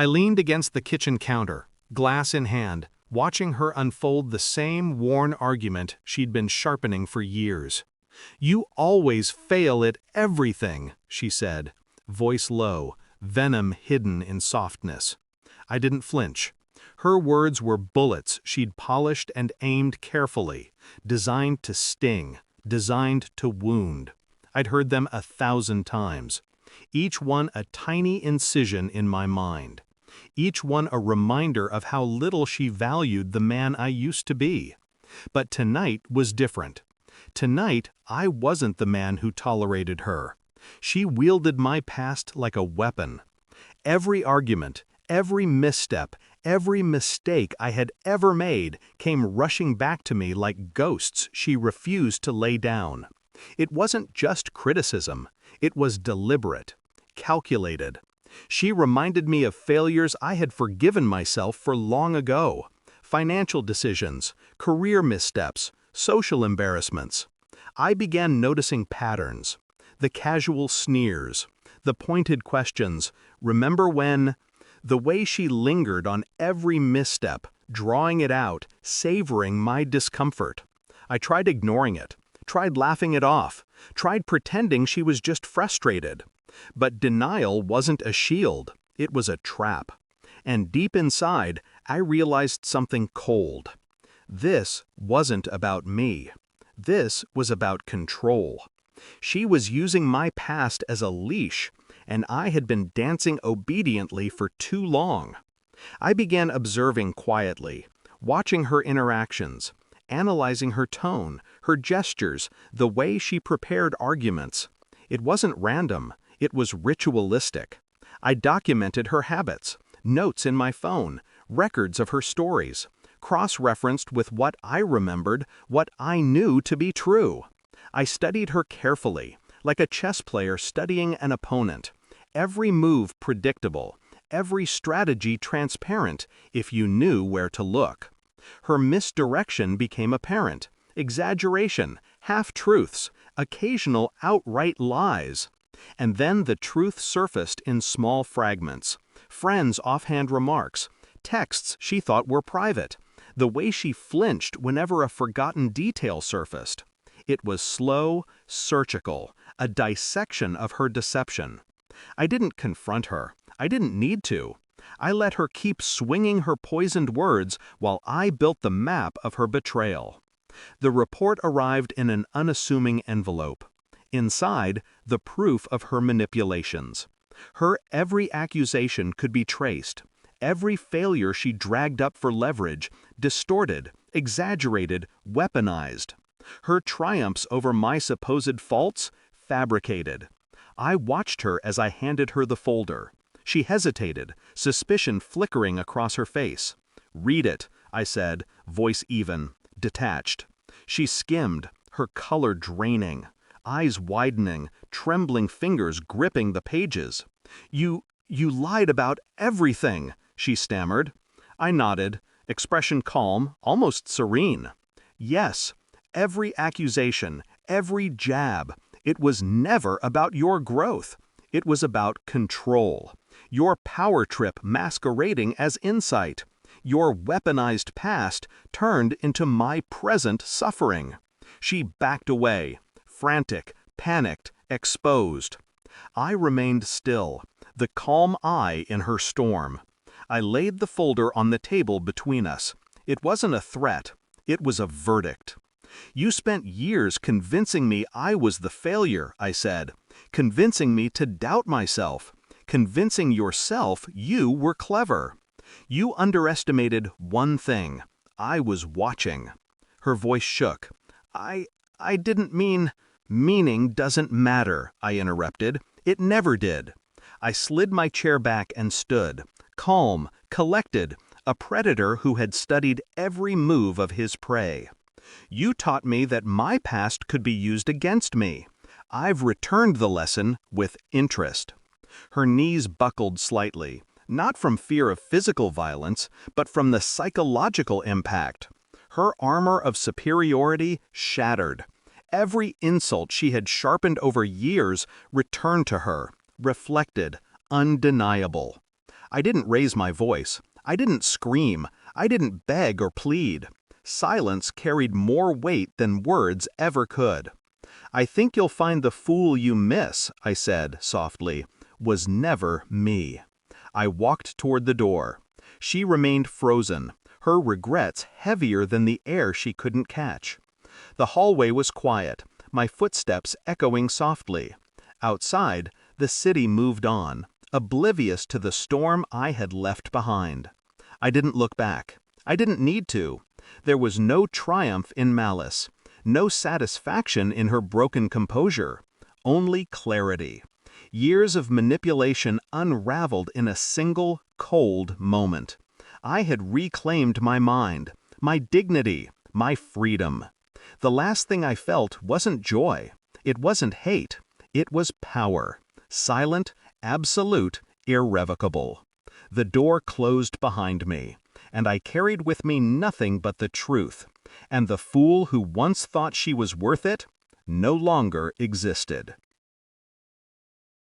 I leaned against the kitchen counter, glass in hand, watching her unfold the same worn argument she'd been sharpening for years. "You always fail at everything," she said, voice low, venom hidden in softness. I didn't flinch. Her words were bullets she'd polished and aimed carefully, designed to sting, designed to wound. I'd heard them 1,000 times, each one a tiny incision in my mind, each one a reminder of how little she valued the man I used to be. But tonight was different. Tonight, I wasn't the man who tolerated her. She wielded my past like a weapon. Every argument, every misstep, every mistake I had ever made came rushing back to me like ghosts she refused to lay down. It wasn't just criticism. It was deliberate, calculated. She reminded me of failures I had forgiven myself for long ago. Financial decisions, career missteps, social embarrassments. I began noticing patterns. The casual sneers, the pointed questions, "Remember when?" The way she lingered on every misstep, drawing it out, savoring my discomfort. I tried ignoring it, tried laughing it off, tried pretending she was just frustrated. But denial wasn't a shield, it was a trap. And deep inside, I realized something cold. This wasn't about me. This was about control. She was using my past as a leash, and I had been dancing obediently for too long. I began observing quietly, watching her interactions, analyzing her tone, her gestures, the way she prepared arguments. It wasn't random, it was ritualistic. I documented her habits, notes in my phone, records of her stories, cross-referenced with what I remembered, what I knew to be true. I studied her carefully, like a chess player studying an opponent. Every move predictable, every strategy transparent if you knew where to look. Her misdirection became apparent, exaggeration, half-truths, occasional outright lies. And then the truth surfaced in small fragments, friends' offhand remarks, texts she thought were private, the way she flinched whenever a forgotten detail surfaced. It was slow, surgical, a dissection of her deception. I didn't confront her. I didn't need to. I let her keep swinging her poisoned words while I built the map of her betrayal. The report arrived in an unassuming envelope. Inside, the proof of her manipulations. Her every accusation could be traced. Every failure she dragged up for leverage, distorted, exaggerated, weaponized. Her triumphs over my supposed faults, fabricated. I watched her as I handed her the folder. She hesitated, suspicion flickering across her face. "Read it," I said, voice even, detached. She skimmed, her color draining, eyes widening, trembling fingers gripping the pages. You lied about everything," she stammered. I nodded, expression calm, almost serene. "Yes, every accusation, every jab. It was never about your growth. It was about control. Your power trip masquerading as insight. Your weaponized past turned into my present suffering." She backed away, frantic, panicked, exposed. I remained still, the calm eye in her storm. I laid the folder on the table between us. It wasn't a threat. It was a verdict. "You spent years convincing me I was the failure," I said, "convincing me to doubt myself, convincing yourself you were clever. You underestimated one thing. I was watching." Her voice shook. I didn't mean—" "Meaning doesn't matter," I interrupted. "It never did." I slid my chair back and stood, calm, collected, a predator who had studied every move of his prey. "You taught me that my past could be used against me. I've returned the lesson with interest." Her knees buckled slightly, not from fear of physical violence, but from the psychological impact. Her armor of superiority shattered. Every insult she had sharpened over years returned to her, reflected, undeniable. I didn't raise my voice. I didn't scream. I didn't beg or plead. Silence carried more weight than words ever could. "I think you'll find the fool you miss," I said softly, "was never me." I walked toward the door. She remained frozen, her regrets heavier than the air she couldn't catch. The hallway was quiet, my footsteps echoing softly. Outside, the city moved on, oblivious to the storm I had left behind. I didn't look back. I didn't need to. There was no triumph in malice, no satisfaction in her broken composure, only clarity. Years of manipulation unraveled in a single, cold moment. I had reclaimed my mind, my dignity, my freedom. The last thing I felt wasn't joy. It wasn't hate. It was power. Silent, absolute, irrevocable. The door closed behind me, and I carried with me nothing but the truth. And the fool who once thought she was worth it no longer existed.